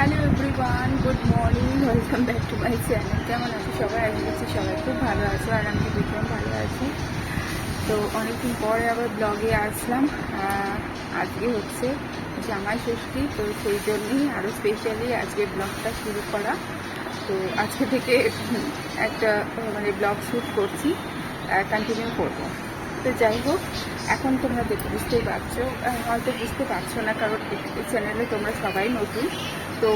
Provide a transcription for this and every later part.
Hello everyone, good morning, welcome back to my channel. কেমন আছো সবাই? আশা করছি সবাই খুব ভালো আছো, আর আমি ভীষণ ভালো আছি। তো অনেকদিন পরে আবার ব্লগে আসলাম। আজকে হচ্ছে জামাই ষষ্ঠী, তো সেই জন্যই আরও স্পেশালি আজকে ব্লগটা শুরু করা। তো আজকে থেকে একটা ব্লগ শ্যুট করছি, কন্টিনিউ করবো। তো যাই হোক, এখন তোমরা দেখে বুঝতেই পারছো, হয়তো বুঝতে পারছো না কারণ এই চ্যানেলে তোমরা সবাই নতুন। তো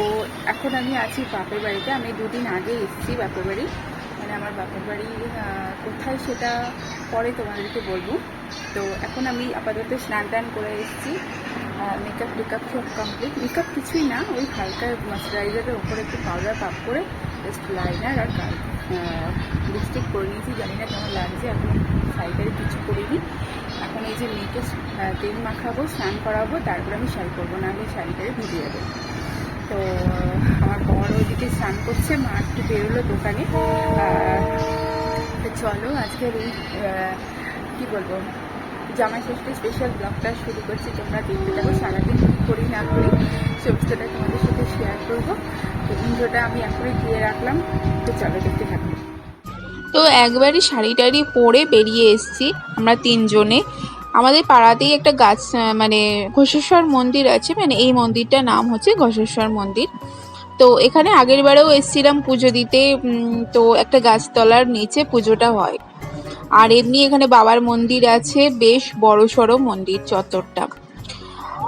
এখন আমি আছি বাপের বাড়িতে। আমি দুদিন আগে এসেছি বাপের বাড়ি, আমার বাপের বাড়ি কোথায় সেটা পরে তোমাদেরকে বলবো। তো এখন আমি আপাতত স্নান টান করে এসেছি, মেকআপ টেকআপ সব কমপ্লিট। মেকআপ কিছুই না, ওই হালকা ময়শ্চারাইজারের ওপরে একটু পাউডার পাপ করে জাস্ট লাইনার আর লিপস্টিক করে নিয়েছি। জানি না কেমন লাগছে, এখন শাড়িটারি কিছু করিনি। এখন এই যে মেয়েকে তেল মাখাবো, স্নান করাবো, তারপরে আমি শাড়ি করবো, নাহলে শাড়িটারি ভিজে যাবে। তো আমার বর ওইদিকে স্নান করছে, মা একটু বেরোলো দোকানে। তো চলো আজকের এই কী বলবো, জামাই ষষ্ঠী স্পেশাল ব্লগটা শুরু করছি। তোমরা দেখতে থাকো, সারাদিন কী করি না করি সমস্তটা তোমাদের সাথে শেয়ার করবো। তো ইন্ট্রোটা আমি এখনই দিয়ে রাখলাম, তো চলো দেখতে থাকো। তো একবারই শাড়ি টাড়ি পরে বেরিয়ে এসেছি আমরা তিনজনে। আমাদের পাড়াতেই একটা গাছ ঘোষেশ্বর মন্দির আছে, এই মন্দিরটার নাম হচ্ছে ঘোষেশ্বর মন্দির। তো এখানে আগের বারেও এসেছিলাম পুজো দিতে। তো একটা গাছতলার নিচে পুজোটা হয়, আর এমনি এখানে বাবার মন্দির আছে, বেশ বড় সড়ো মন্দির চত্বরটা।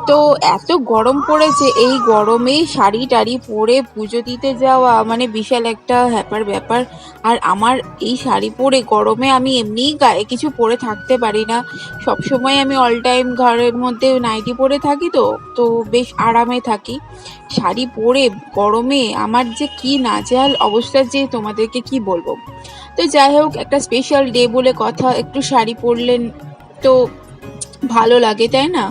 তো এত গরম পড়েছে, এই গরমে শাড়ি টাড়ি পরে পুজো দিতে যাওয়া বিশাল একটা হ্যাপার ব্যাপার। আর আমার এই শাড়ি পরে গরমে আমি এমনিই গায়ে কিছু পরে থাকতে পারি না। সব সময় আমি অল টাইম ঘরের মধ্যে নাইটি পরে থাকি, তো বেশ আরামে থাকি। শাড়ি পরে গরমে আমার যে কি নাজেহাল অবস্থা, যে তোমাদেরকে কি বলবো। তো যাই হোক, একটা স্পেশাল ডে বলে কথা, একটু শাড়ি পরলেন তো ভালো লাগে, তাই না?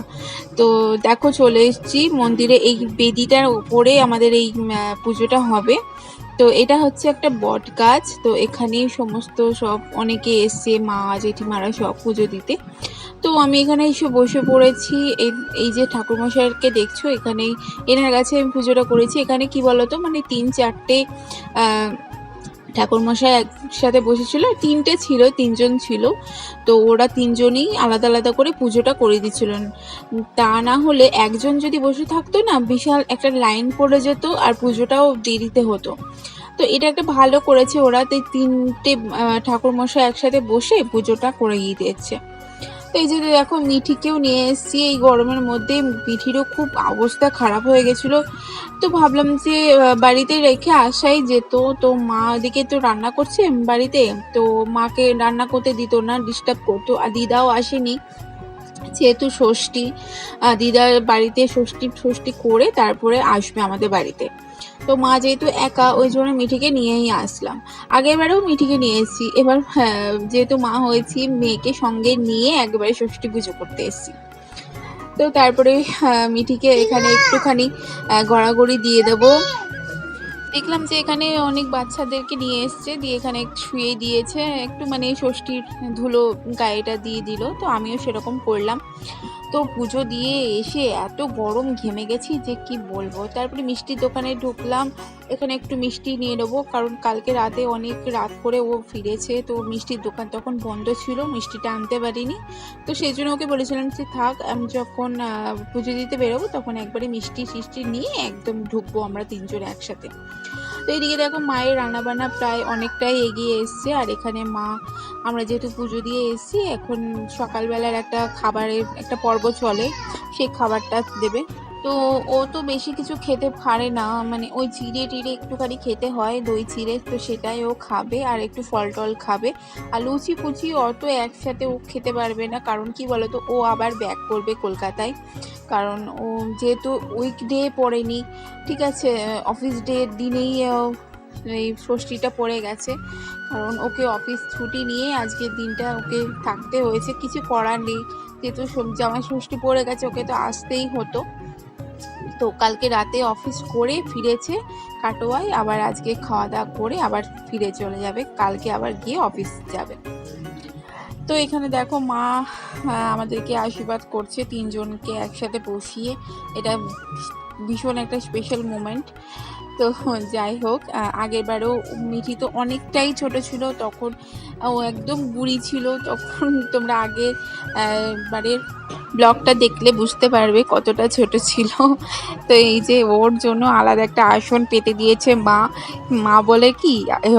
তো দেখো, চলে এসেছি মন্দিরে। এই বেদিটার উপরে আমাদের এই পুজোটা হবে। তো এটা হচ্ছে একটা বট গাছ। তো এখানেই সমস্ত সব অনেকে এসছে, মা জেঠিমারা সব পুজো দিতে। তো আমি এখানে এসে বসে পড়েছি। এই যে ঠাকুরমশাইকে দেখছো, এখানেই এনার কাছে আমি পুজোটা করেছি। এখানে কি বলতো, 3-4টে ঠাকুরমশাই একসাথে বসেছিল, তিনজন ছিল। তো ওরা তিনজনই আলাদা আলাদা করে পুজোটা করে দিচ্ছিলেন। তা না হলে একজন যদি বসে থাকতো না, বিশাল একটা লাইন পড়ে যেত আর পুজোটাও দেরিতে হতো। তো এটা একটা ভালো করেছে ওরা, তো 3টে ঠাকুরমশাই একসাথে বসে পুজোটা করে দিয়েছে। তো এই যে দেখো, মিঠিকেও নিয়ে এসেছি। এই গরমের মধ্যে মিঠিরও খুব অবস্থা খারাপ হয়ে গেছিলো। তো ভাবলাম যে বাড়িতে রেখে আসাই যেত। তো মা ওদিকে তো রান্না করছে বাড়িতে, তো মাকে রান্না করতে দিত না, ডিস্টার্ব করতো। আর দিদাও আসেনি, যেহেতু ষষ্ঠী, দিদার বাড়িতে ষষ্ঠী করে তারপরে আসবে আমাদের বাড়িতে। তো মা যেহেতু একা, ওই জন্য মিঠিকে নিয়েই আসলাম। আগের বারেও মিঠিকে নিয়ে এসেছি, এবার যেহেতু মা হয়েছি, মেয়েকে সঙ্গে নিয়ে একবারে ষষ্ঠী পুজো করতে এসেছি। তো তারপরে মিঠিকে এখানে একটুখানি গড়াগড়ি দিয়ে দেবো। দেখলাম যে এখানে অনেক বাচ্চাদেরকে নিয়ে এসছে, দিয়ে এখানে শুয়ে দিয়েছে একটু, ষষ্ঠীর ধুলো গায়েটা দিয়ে দিল। তো আমিও সেরকম করলাম। তো পুজো দিয়ে এসে এত গরম ঘেমে গেছি যে কি বলবো। তারপরে মিষ্টির দোকানে ঢুকলাম, এখানে একটু মিষ্টি নিয়ে নেবো, কারণ কালকে রাতে অনেক রাত করে ও ফিরেছে। তো মিষ্টির দোকান তখন বন্ধ ছিল, মিষ্টিটা আনতে পারিনি। তো সেই জন্য ওকে বলেছিলাম যে থাক, আমি যখন পুজো দিতে বেরোবো তখন একবারে মিষ্টি নিয়ে একদম ঢুকবো আমরা তিনজন একসাথে। তো এইদিকে দেখো, মায়ের রান্নাবান্না প্রায় অনেকটাই এগিয়ে এসছে। আর এখানে মা, আমরা যেহেতু পুজো দিয়ে এসেছি, এখন সকালবেলার একটা খাবারের একটা পর্ব চলে, সেই খাবারটা দেবে। তো ও তো বেশি কিছু খেতে পারে না, ওই চিড়ে টিড়ে একটুখানি খেতে হয়, দই চিড়ে, তো সেটাই ও খাবে। আর একটু ফল টল খাবে। আর লুচি ফুচি অত একসাথে ও খেতে পারবে না, কারণ কি বলতো, ও আবার ব্যাক করবে কলকাতায়। কারণ ও যেহেতু উইকডে পড়েনি, ঠিক আছে, অফিস ডে দিনেই এই ষষ্ঠীটা পড়ে গেছে। কারণ ওকে অফিস ছুটি নিয়ে আজকের দিনটা ওকে থাকতে হয়েছে, কিছু করার নেই। যেহেতু জামাই ষষ্ঠী পড়ে গেছে, ওকে তো আসতেই হতো। তো কালকে রাতে অফিস করে ফিরেছে কাটোয়ায়, আবার আজকে খাওয়া দাওয়া করে আবার ফিরে চলে যাবে, কালকে আবার গিয়ে অফিস যাবে। তো এখানে দেখো, মা আমাদেরকে আশীর্বাদ করছে তিনজনকে একসাথে বসিয়ে। এটা ভীষণ একটা স্পেশাল মোমেন্ট। তো যাই হোক, আগের বারেও মিঠি তো অনেকটাই ছোট ছিল, তখন ও একদম বুড়ি ছিল। তখন তোমরা আগের বারের ব্লগটা দেখলে বুঝতে পারবে কতটা ছোট ছিল। তো এই যে ওর জন্য আলাদা একটা আসন পেতে দিয়েছে মা। মা বলে কি,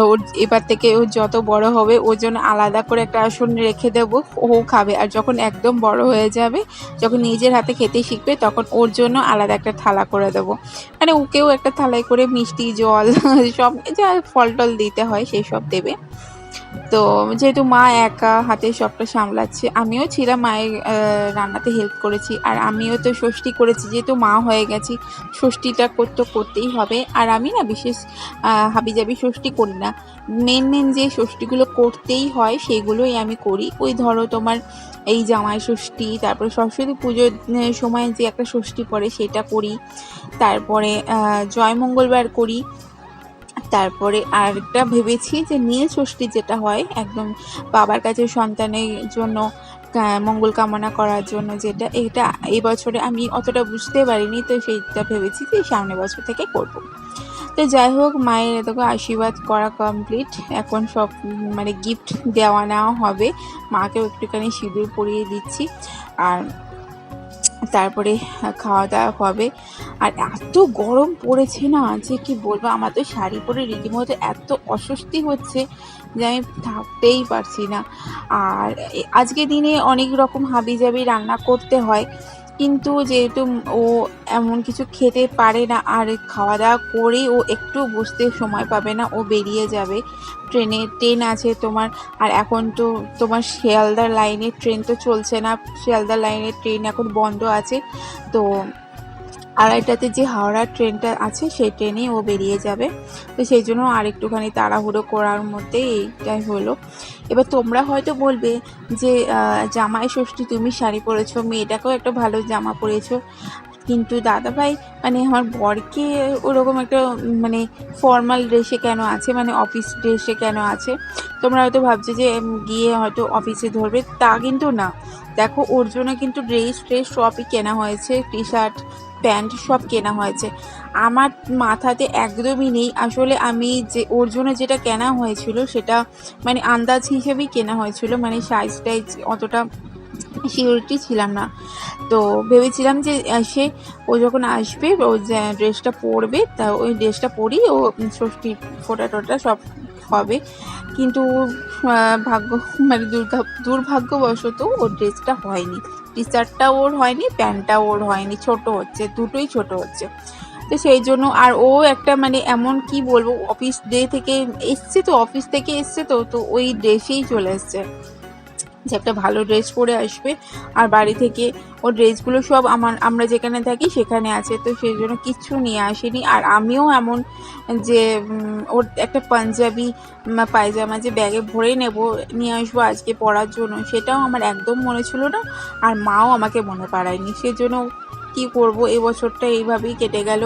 ওর এবার থেকে ও যত বড় হবে ওর জন্য আলাদা করে একটা আসন রেখে দেবো, ও খাবে। আর যখন একদম বড় হয়ে যাবে, যখন নিজের হাতে খেতে শিখবে, তখন ওর জন্য আলাদা একটা থালা করে দেবো। মানে ওকেও একটা থালায় করে মিষ্টি, জল সব যা ফল টল দিতে হয় সেই সব দেবে। তো যেহেতু মা একা হাতে সবটা সামলাচ্ছে, আমিও ছিলাম, মায়ের রান্নাতে হেল্প করেছি। আর আমিও তো ষষ্ঠী করেছি, যেহেতু মা হয়ে গেছি, ষষ্ঠীটা করতেই হবে। আর আমি না বিশেষ হাবিজাবি ষষ্ঠী করি না, মেন যে ষষ্ঠীগুলো করতেই হয় সেগুলোই আমি করি। ওই ধরো তোমার এই জামাই ষষ্ঠী, তারপরে সরস্বতী পুজোর সময় যে একটা ষষ্ঠী পড়ে সেটা করি, তারপরে জয়মঙ্গলবার করি, তারপরে আরেকটা ভেবেছি যে নীল ষষ্ঠী যেটা হয় একদম বাবার কাছে সন্তানের জন্য মঙ্গল কামনা করার জন্য, যেটা এটা এই বছরে আমি অতটা বুঝতে পারিনি, তো সেইটা ভেবেছি যে সামনের বছর থেকে করব। তো যাই হোক, মায়ের এতকে আশীর্বাদ করা কমপ্লিট। এখন সব মানে গিফট দেওয়া নেওয়া হবে, মাকেও একটুখানি সিঁদুর পরিয়ে দিচ্ছি। আর তারপরে খাওয়া দাওয়া হবে। আর এত গরম পড়েছে না যে কি বলবো, আমার তো শাড়ি পরে রীতিমতো এত অস্বস্তি হচ্ছে যে আমি থাকতেই পারছি না। আর আজকে দিনে অনেক রকম হাবিজাবি রান্না করতে হয়, কিন্তু যেহেতু ও এমন কিছু খেতে পারে না, আর খাওয়া দাওয়া করে ও একটু বসতে সময় পাবে না, ও বেরিয়ে যাবে। ট্রেন আছে তোমার, আর এখন তো তোমার শিয়ালদার লাইনের ট্রেন তো চলছে না, শিয়ালদার লাইনের ট্রেন এখন বন্ধ আছে। তো 2:30টাতে যে হাওড়ার ট্রেনটা আছে সেই ট্রেনেই ও বেরিয়ে যাবে। তো সেই জন্য আর একটুখানি তাড়াহুড়ো করার মধ্যে এইটাই হলো। এবার তোমরা হয়তো বলবে যে জামাই ষষ্ঠী তুমি শাড়ি পরেছো, মেয়েটাকেও একটা ভালো জামা পরেছো, কিন্তু দাদাভাই মানে আমার বরকে ওরকম একটা মানে ফর্মাল ড্রেসে কেন আছে, মানে অফিস ড্রেসে কেন আছে। তোমরা হয়তো ভাবছো যে গিয়ে হয়তো অফিসে ধরবে, তা কিন্তু না। দেখো, ওর জন্য কিন্তু ড্রেস সবই কেনা হয়েছে, টি শার্ট প্যান্ট সব কেনা হয়েছে। আমার মাথাতে একদমই নেই আসলে আমি যে ওর জন্য যেটা কেনা হয়েছিল সেটা মানে আন্দাজ হিসেবেই কেনা হয়েছিল, মানে সাইজ টাইজ অতটা সিওরিটি ছিলাম না। তো ভেবেছিলাম যে ও যখন আসবে ও ড্রেসটা পরবে, তা ওই ড্রেসটা পরেই ও ষষ্ঠীর ফোঁটা টোটা সব হবে। কিন্তু ভাগ্য মানে দুর্ভাগ্যবশত ওর ড্রেসটা হয়নি, টি শার্টটা ওর হয়নি, প্যান্টটাও ওর হয়নি, ছোট হচ্ছে, দুটোই ছোট হচ্ছে। তো সেই জন্য আর ও একটা মানে এমন কি বলবো, অফিস থেকে এসছে তো ওই ড্রেসেই চলে এসছে যে একটা ভালো ড্রেস পরে আসবে। আর বাড়ি থেকে ও ড্রেসগুলো সব আমরা যেখানে থাকি সেখানে আছে, তো সেই জন্য কিচ্ছু নিয়ে আসেনি। আর আমিও এমন যে ওর একটা পাঞ্জাবি পায়জামা যে ব্যাগে ভরে নিয়ে আসবো আজকে পরার জন্য, সেটাও আমার একদম মনে ছিল না, আর মাও আমাকে মনে পাড়ায়নি। সেজন্য কি করব, এবছরটা এইভাবেই কেটে গেল।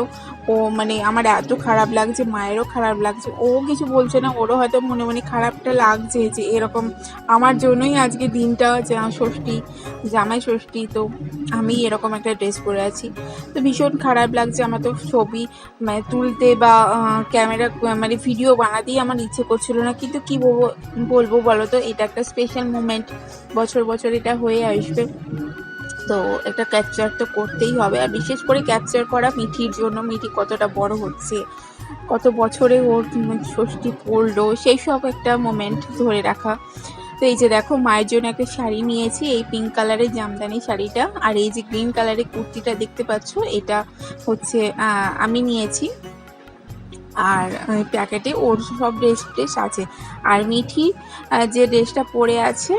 ও মানে আমার এত খারাপ লাগছে, মায়েরও খারাপ লাগছে, ও কিছু বলছে না, ওরও হয়তো মনে মনে খারাপটা লাগছে যে এরকম আমার জন্যই আজকে দিনটা ষষ্ঠী, জামাই ষষ্ঠী, তো আমি এরকম একটা ড্রেস পরে আছি। তো ভীষণ খারাপ লাগছে, আমার তো ছবি মানে তুলতে বা ক্যামেরা মানে ভিডিও বানাতেই আমার ইচ্ছে করছিল না, কিন্তু কি বলবো বলো তো, এটা একটা স্পেশাল মুমেন্ট, বছর এটা হয়ে আসবে, তো একটা ক্যাপচার তো করতেই হবে। আর বিশেষ করে ক্যাপচার করা মিঠির জন্য, মিঠি কতটা বড় হচ্ছে, কত বছরে ওর ষষ্ঠী পড়লো, সেই সব একটা মোমেন্ট ধরে রাখা। তো এই যে দেখো, মায়ের জন্য একটা শাড়ি নিয়েছি, এই পিঙ্ক কালারের জামদানি শাড়িটা, আর এই যে গ্রিন কালারের কুর্তিটা দেখতে পাচ্ছ, এটা হচ্ছে আমি নিয়েছি। আর প্যাকেটে ওর সব ড্রেস আছে। আর মিঠি যে ড্রেসটা পরে আছে,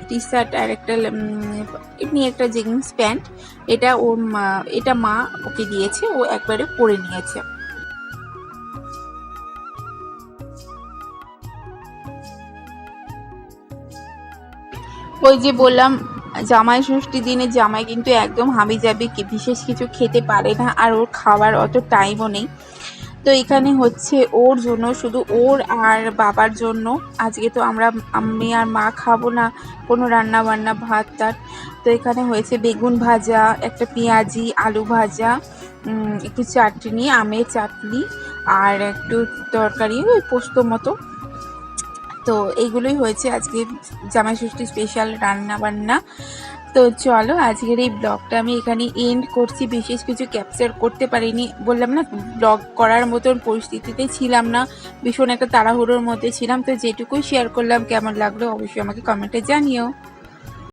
টি শার্ট আর একটা এমনি একটা জিন্স প্যান্ট, এটা মা ওকে দিয়েছে, ও একবারে পরে নিয়েছে। ওই যে বললাম, জামাই ষষ্ঠী দিনে জামাই কিন্তু একদম হাবিজাবি বিশেষ কিছু খেতে পারে না, আর ওর খাওয়ার অত টাইমও নেই। তো এখানে হচ্ছে ওর জন্য, শুধু ওর আর বাবার জন্য। আজকে তো আমি আর মা খাবো না কোনো রান্না বান্না, ভাত টাত। তো এখানে হয়েছে বেগুন ভাজা, একটা পেঁয়াজি, আলু ভাজা, একটু চাটনি, আমের চাটনি, আর একটু তরকারি ওই পোস্ত মতো। তো এইগুলোই হয়েছে আজকে জামাই ষষ্ঠী স্পেশাল রান্না বান্না। তো চলো আজকের এই ব্লগটা আমি এখানে এন্ড করছি। বিশেষ কিছু ক্যাপচার করতে পারিনি, বললাম না ব্লগ করার মতন পরিস্থিতিতে ছিলাম না, ভীষণ একটা তাড়াহুড়োর মধ্যে ছিলাম। তো যেটুকুই শেয়ার করলাম, কেমন লাগলো অবশ্যই আমাকে কমেন্টে জানিও।